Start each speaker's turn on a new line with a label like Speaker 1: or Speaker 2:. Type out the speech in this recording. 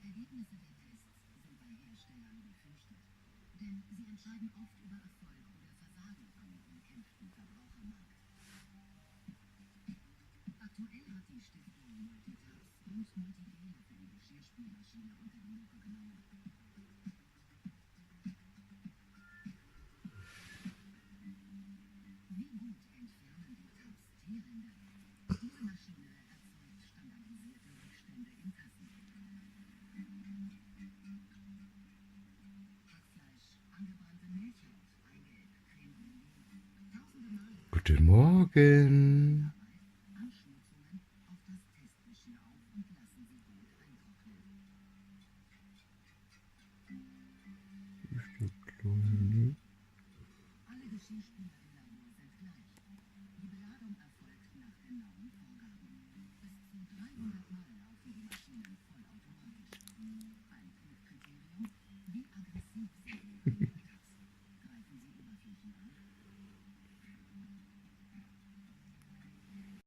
Speaker 1: Ergebnisse der Tests sind bei Herstellern befürchtet, denn sie entscheiden oft über Erfolg oder Versagen am umkämpften Verbrauchermarkt. Aktuell hat die Stiftung Multitask und Multigene für die Geschirrspülmaschine unter die Lupe genommen. Wie gut entfernen die Tabs Tierrinde? Diese Maschine erzeugt standardisierte Rückstände im Kassen. Hackfleisch, angebrannte Milchhaut, Eigelb, Creme Brûlée. Tausende Male
Speaker 2: Guten Morgen.
Speaker 1: Anschmutzungen auf das Testgeschirr auf und lassen sie gut eintrocknen. Alle Geschirrspüler im Labor sind gleich. Die Beladung erfolgt nach genauen Vorgaben. Bis zu 300 Mal